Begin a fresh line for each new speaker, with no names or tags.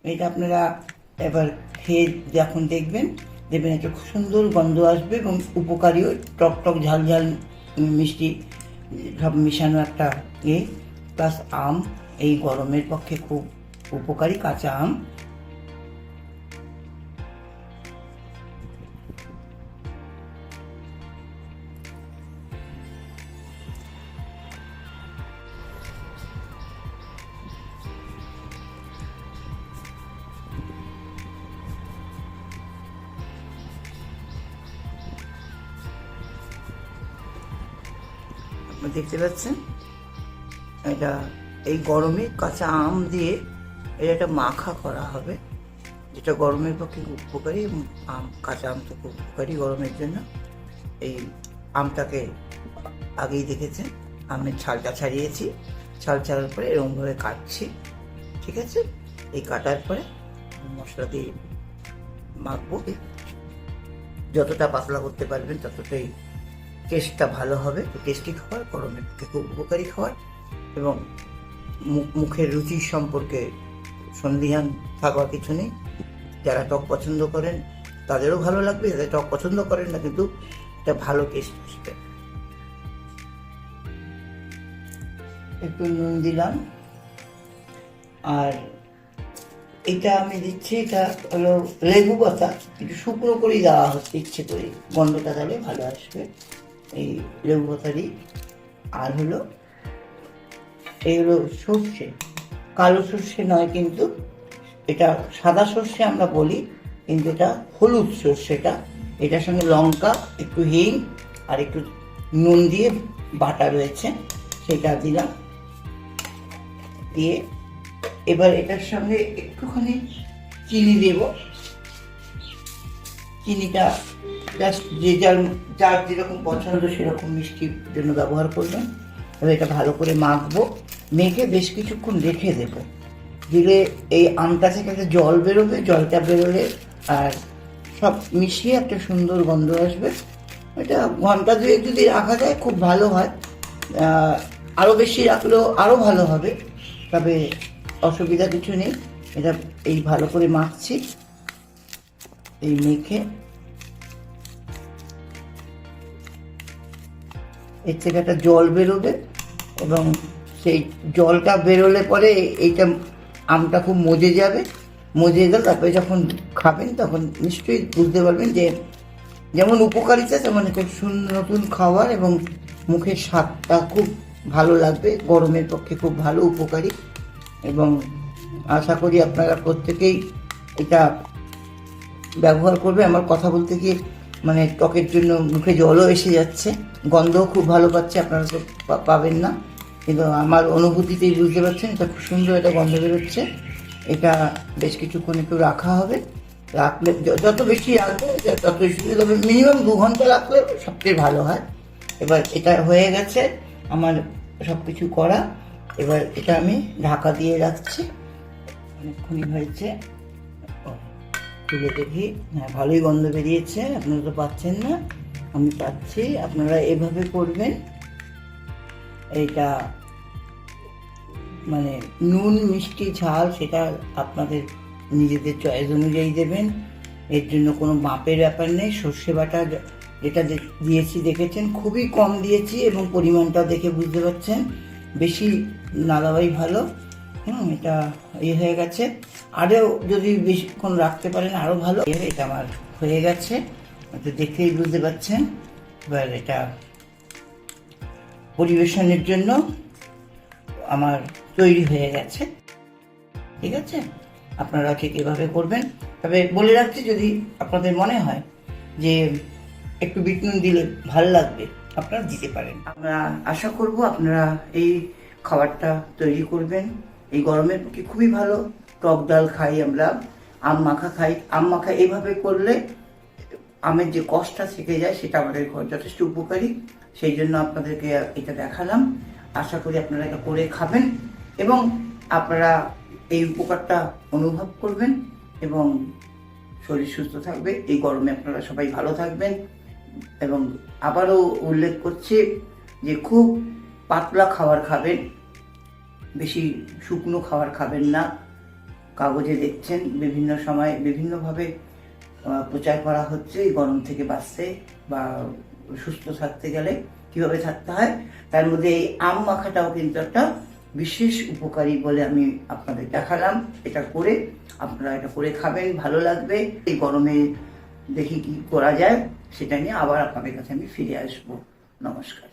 এটা আপনারা এবার খেয়ে যখন দেখবেন একটা খুব সুন্দর গন্ধ আসবে এবং উপকারীও, টক টক ঝাল ঝাল মিষ্টি সব মিশানো একটা প্লাস আম, এই গরমের পক্ষে খুব উপকারী কাঁচা আম। দেখতে পাচ্ছেন এটা এই গরমে কাঁচা আম দিয়ে এটা একটা মাখা করা হবে, যেটা গরমের পক্ষে খুব উপকারী। আম, কাঁচা আম তো খুব উপকারী গরমের জন্য। এই আমটাকে আগেই দেখেছেন, আমের ছালটা ছাড়িয়েছি, ছাল ছাড়ার পরে এরকমভাবে কাটছি, ঠিক আছে। এই কাটার পরে মশলা দিয়ে মাখবো। যতটা পাতলা করতে পারবেন ততটাই টেস্টটা ভালো হবে। টেস্টি খাবার, গরমের পক্ষে খুব উপকারী খাবার এবং মুখের রুচির সম্পর্কে সন্দিহান থাকার কিছু নেই। যারা টক পছন্দ করেন তাদেরও ভালো লাগবে, যারা টক পছন্দ করেন না কিন্তু এটা ভালো টেস্ট আসবে। একটু নুন দিলাম, আর এটা আমি দিচ্ছি, এটা হলো লেবু পাতা, একটু শুকনো করেই দেওয়া হচ্ছে ইচ্ছে করে, গন্ধটা তাহলে ভালো আসবে এই লেবু পাতারই। আর হলো এই হলো সর্ষে, কালো সর্ষে নয় কিন্তু, এটা সাদা সর্ষে আমরা বলি, কিন্তু এটা হলুদ সর্ষেটা। এটার সঙ্গে লঙ্কা, একটু হিং আর একটু নুন দিয়ে বাটা রয়েছে, সেটা দিলাম। দিয়ে এবার এটার সঙ্গে একটুখানি চিনি দেব। চিনিটা জাস্ট যে যার যেরকম পছন্দ সেরকম মিষ্টির জন্য ব্যবহার করবেন। এবার এটা ভালো করে মাখবো, মেখে বেশ কিছুক্ষণ রেখে দেবো। দিলে এই আমটা থেকে একটা জল বেরোবে, জলটা বেরোলে আর সব মিশিয়ে একটা সুন্দর গন্ধ আসবে। এটা ঘন্টা দুয়েক যদি রাখা যায় খুব ভালো হয়, আরও বেশি রাখলেও আরও ভালো হবে, তবে অসুবিধা কিছু নেই। এটা এই ভালো করে মাখছি, এই মেখে এর থেকে একটা জল বেরোবে এবং সেই জলটা বেরোলে পরে এইটা আমটা খুব মজে যাবে। মজে গেলে তারপরে যখন খাবেন তখন নিশ্চয়ই বুঝতে পারবেন যে যেমন উপকারিতা তেমন একটা নতুন খাবার এবং মুখের স্বাদটা খুব ভালো লাগবে। গরমের পক্ষে খুব ভালো উপকারী এবং আশা করি আপনারা প্রত্যেকেই এটা ব্যবহার করবে। আমার কথা বলতে গিয়ে মানে ত্বকের জন্য মুখে জলও এসে যাচ্ছে, গন্ধও খুব ভালো পাচ্ছে, আপনারা তো পাবেন না কিন্তু আমার অনুভূতিতেই বুঝতে পারছেন এটা খুব সুন্দর একটা গন্ধ বেরোচ্ছে। এটা বেশ কিছুক্ষণ একটু রাখা হবে, রাখলে যত বেশি রাখবে তত সুবিধা হবে। মিনিমাম 2 ঘন্টা রাখলে সবচেয়ে ভালো হয়। এবার এটা হয়ে গেছে আমার সব কিছু করা, এবার এটা আমি ঢাকা দিয়ে রাখছি। অনেকক্ষণই হয়েছে, তুলে দেখি, হ্যাঁ ভালোই গন্ধ বেরিয়েছে। আপনারা তো পাচ্ছেন না, আমি পাচ্ছি। আপনারা এভাবে করবেন। এইটা মানে নুন মিষ্টি ঝাল সেটা আপনাদের নিজেদের চয়েস অনুযায়ী দেবেন, এর জন্য কোনো মাপের ব্যাপার নেই। সর্ষে বাটা যেটা দিয়েছি দেখেছেন, খুবই কম দিয়েছি এবং পরিমাণটা দেখে বুঝতে পারছেন, বেশি না দেওয়াই ভালো। এটা হয়ে গেছে, আরও যদি বেশিক্ষণ রাখতে পারেন আরও ভালো। এটা আমার হয়ে গেছে, এটা দেখেই বুঝতে পারছেন। এবার এটা পরিবেশনের জন্য আমার তৈরি হয়ে গেছে, ঠিক আছে। আপনারা ঠিক এভাবে করবেন। তবে বলে রাখছি, যদি আপনাদের মনে হয় যে একটু বিট নুন দিলে ভালো লাগবে আপনারা দিতে পারেন। আমরা আশা করব আপনারা এই খাবারটা তৈরি করবেন। এই গরমের পক্ষে খুবই ভালো। টক ডাল খাই আমরা, আম মাখা খাই। আম মাখা এইভাবে করলে আমের যে কষ্টটা থেকে যায় সেটা আমাদের যথেষ্ট উপকারী, সেই জন্য আপনাদেরকে এটা দেখালাম। আশা করি আপনারা এটা করে খাবেন এবং আপনারা এই উপকারটা অনুভব করবেন এবং শরীর সুস্থ থাকবে। এই গরমে আপনারা সবাই ভালো থাকবেন এবং আবারও উল্লেখ করছি যে খুব পাতলা খাবার খাবেন, বেশি শুকনো খাবার খাবেন না, কাগজে দেখছেন বিভিন্ন সময় বিভিন্নভাবে প্রচার করা হচ্ছে এই গরম থেকে বাঁচতে বা সুস্থ থাকতে গেলে কিভাবে থাকতে হয়। তার মধ্যে এই আম মাখাটাও কিন্তু একটা বিশেষ উপকারী বলে আমি আপনাদের দেখালাম। এটা করে আপনারা এটা করে খাবেন, ভালো লাগবে। এই গরমে দেখি কি করা যায় সেটা নিয়ে আবার আপনাদের কাছে আমি ফিরে আসবো। নমস্কার।